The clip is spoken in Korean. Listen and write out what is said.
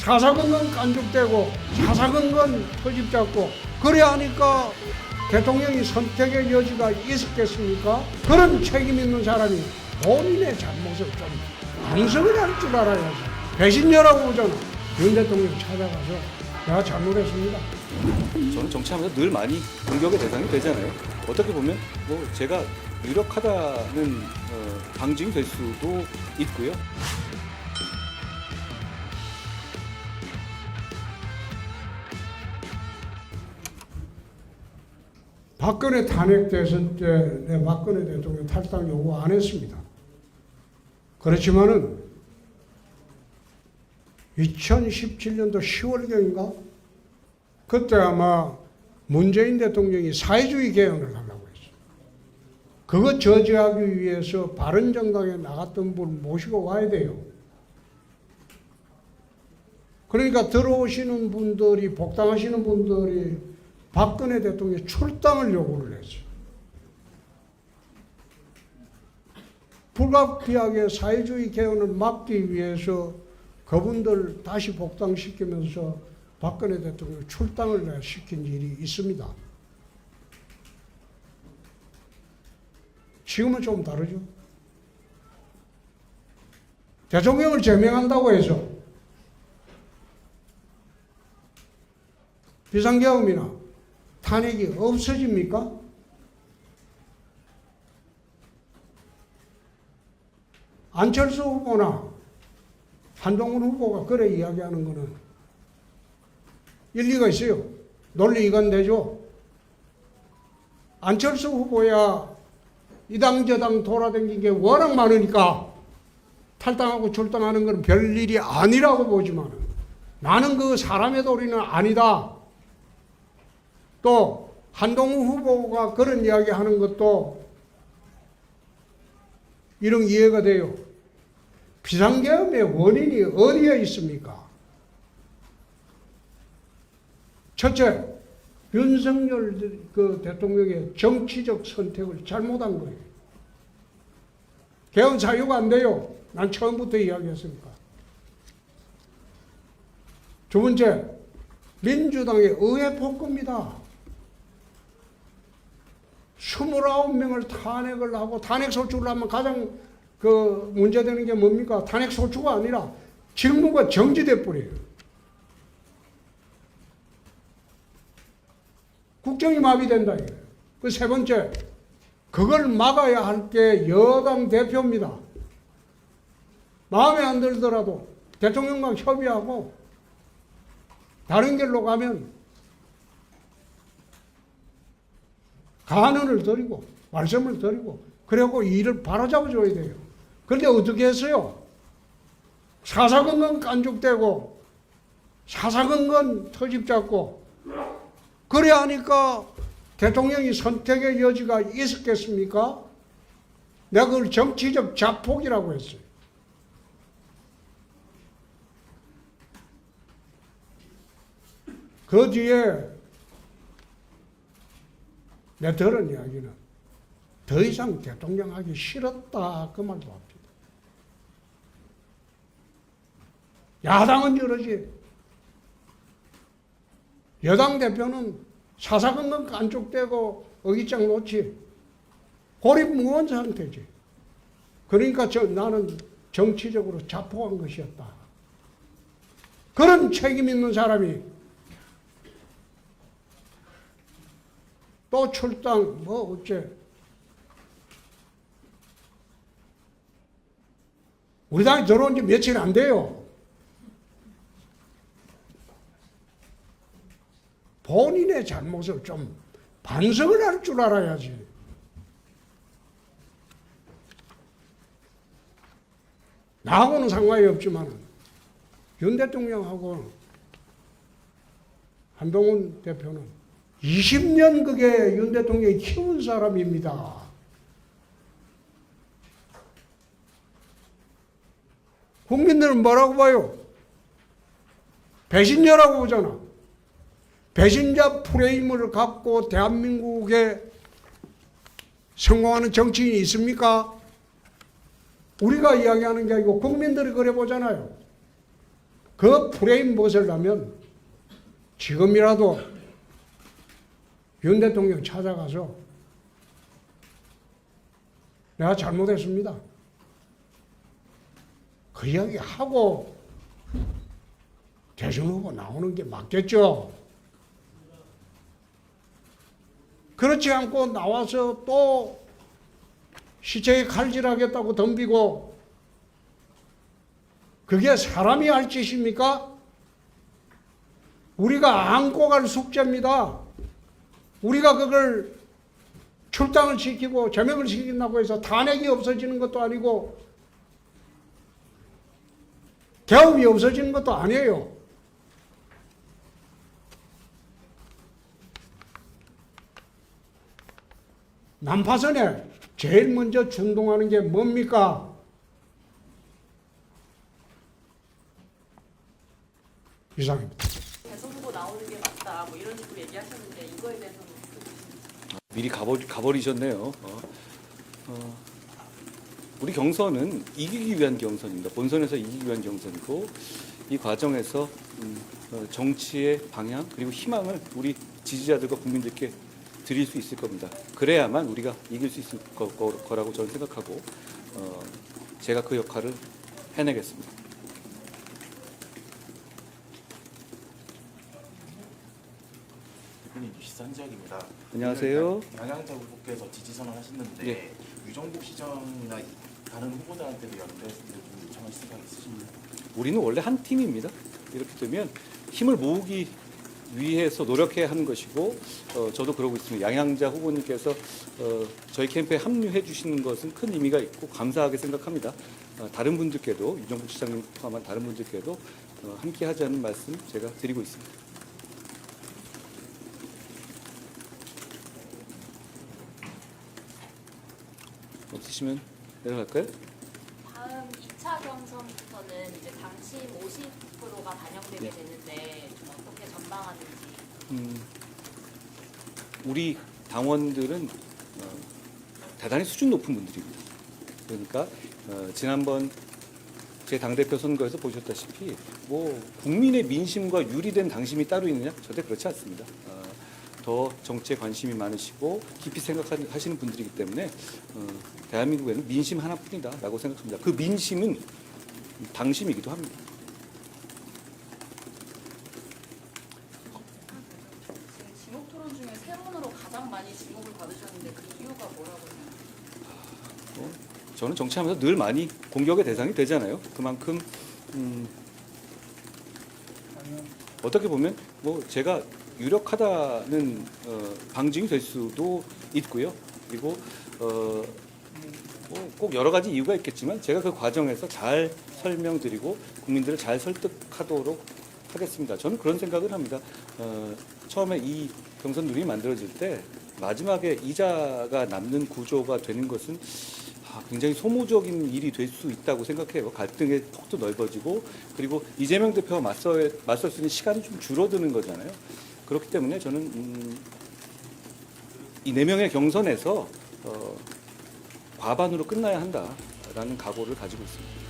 사사건건 깐죽대고 사사건건 터집 잡고 그래 하니까 대통령이 선택의 여지가 있었겠습니까? 그런 책임 있는 사람이 본인의 잘못을 좀 반성을 할 줄 알아야지. 배신자라고 오잖아. 윤 대통령 찾아가서 내가 잘못했습니다. 저는 정치하면서 늘 많이 공격의 대상이 되잖아요. 어떻게 보면 뭐 제가 유력하다는 방증이 될 수도 있고요. 박근혜 탄핵 대선 때 내 박근혜 대통령 탈당 요구 안 했습니다. 그렇지만은 2017년도 10월경인가 그때 아마 문재인 대통령이 사회주의 개헌을 하려고 했어요. 그거 저지하기 위해서 바른정당에 나갔던 분 모시고 와야 돼요. 그러니까 들어오시는 분들이 복당하시는 분들이 박근혜 대통령의 출당을 요구를 했어요. 불가피하게 사회주의 개헌을 막기 위해서 그분들 다시 복당시키면서 박근혜 대통령 출당을 시킨 일이 있습니다. 지금은 좀 다르죠. 대통령을 제명한다고 해서 비상계엄이나 탄핵이 없어집니까? 안철수 후보나 한동훈 후보가 그래 이야기하는 거는 일리가 있어요. 논리 이관되죠. 안철수 후보야 이당 저당 돌아다니는 게 워낙 많으니까 탈당하고 출당하는 건 별일이 아니라고 보지만 나는 그 사람의 도리는 아니다. 또 한동훈 후보가 그런 이야기하는 것도 이런 이해가 돼요. 비상계엄의 원인이 어디에 있습니까? 첫째, 윤석열 그 대통령의 정치적 선택을 잘못한 거예요. 개헌 사유가 안 돼요. 난 처음부터 이야기했으니까. 두 번째, 민주당의 의회 폭거입니다. 29명을 탄핵을 하고 탄핵 소추를 하면 가장 그 문제되는 게 뭡니까? 탄핵 소추가 아니라 직무가 정지돼 버려요. 국정이 마비된다 이거예요. 그 세 번째, 그걸 막아야 할 게 여당 대표입니다. 마음에 안 들더라도 대통령과 협의하고 다른 길로 가면 간언을 드리고 말씀을 드리고 그리고 일을 바로잡아줘야 돼요. 그런데 어떻게 했어요? 사사건건 깐죽대고 사사건건 터집 잡고 그래 하니까 대통령이 선택의 여지가 있었겠습니까? 내가 그걸 정치적 자폭이라고 했어요. 그 뒤에 내가 들은 이야기는 더 이상 대통령 하기 싫었다 그 말도 합니다. 야당은 저러지. 여당 대표는 사사건건 깐족되고 어깃장 놓지 고립무원 상태지. 그러니까 나는 정치적으로 자폭한 것이었다. 그런 책임 있는 사람이 또 출당 뭐 어째 우리 당에 들어온 지 며칠 안 돼요. 본인의 잘못을 좀 반성을 할 줄 알아야지. 나하고는 상관이 없지만 윤 대통령하고 한동훈 대표는 20년 그게 윤 대통령이 키운 사람입니다. 국민들은 뭐라고 봐요? 배신자라고 보잖아. 배신자 프레임을 갖고 대한민국에 성공하는 정치인이 있습니까? 우리가 이야기하는 게 아니고 국민들이 그래 보잖아요. 그 프레임 벗으려면 지금이라도 윤 대통령 찾아가서 내가 잘못했습니다. 그 이야기 하고 대선 후보 나오는 게 맞겠죠. 그렇지 않고 나와서 또 시체에 칼질하겠다고 덤비고 그게 사람이 할 짓입니까? 우리가 안고 갈 숙제입니다. 우리가 그걸 출당을 시키고 제명을 시킨다고 해서 탄핵이 없어지는 것도 아니고 개업이 없어지는 것도 아니에요. 난파선에 제일 먼저 준동하는 게 뭡니까? 이상입니다. 대선 후보 나오는 게 맞다, 뭐 이런 식으로 얘기하셨는데 이거에 대해서는 어떻게 보십니까? 미리 가버리셨네요. 우리 경선은 이기기 위한 경선입니다. 본선에서 이기기 위한 경선이고 이 과정에서 정치의 방향 그리고 희망을 우리 지지자들과 국민들께 드릴 수 있을 겁니다. 그래야만 우리가 이길 수 있을 거라고 저는 생각하고 제가 그 역할을 해내겠습니다. 대표님 시선지역입니다. 안녕하세요. 양양자 후보께서 지지 선언하셨는데 네. 유정복 시장이나 다른 후보들한테도 연대해서 좀 요청하실 생각 있으십니까? 우리는 원래 한 팀입니다. 이렇게 되면 힘을 모으기 위해서 노력해야 하는 것이고 저도 그러고 있습니다. 양양자 후보님께서 저희 캠프에 합류해 주시는 것은 큰 의미가 있고 감사하게 생각합니다. 다른 분들께도 유정복 시장님 포함한 다른 분들께도 함께 하자는 말씀 제가 드리고 있습니다. 없으시면 내려갈까요? 다음 2차 경선부터는 이제 당심 50%가 반영되게 되는데 어떻게 전망하는지. 우리 당원들은 대단히 수준 높은 분들입니다. 그러니까 지난번 제 당대표 선거에서 보셨다시피 뭐 국민의 민심과 유리된 당심이 따로 있느냐? 절대 그렇지 않습니다. 더 정치에 관심이 많으시고 깊이 생각하시는 분들이기 때문에 대한민국에는 민심 하나뿐이다라고 생각합니다. 그 민심은 당심이기도 합니다. 지금 지목 토론 중에 세론으로 가장 많이 지목을 받으셨는데 그 이유가 뭐라고 생각하세요? 저는 정치하면서 늘 많이 공격의 대상이 되잖아요. 그만큼 어떻게 보면 뭐 제가 유력하다는 방증이 될 수도 있고요. 그리고 꼭 여러 가지 이유가 있겠지만 제가 그 과정에서 잘 설명드리고 국민들을 잘 설득하도록 하겠습니다. 저는 그런 생각을 합니다. 처음에 이 경선 룰이 만들어질 때 마지막에 이자가 남는 구조가 되는 것은 굉장히 소모적인 일이 될 수 있다고 생각해요. 갈등의 폭도 넓어지고 그리고 이재명 대표와 맞설 수 있는 시간이 좀 줄어드는 거잖아요. 그렇기 때문에 저는 이 4명의 경선에서 과반으로 끝나야 한다라는 각오를 가지고 있습니다.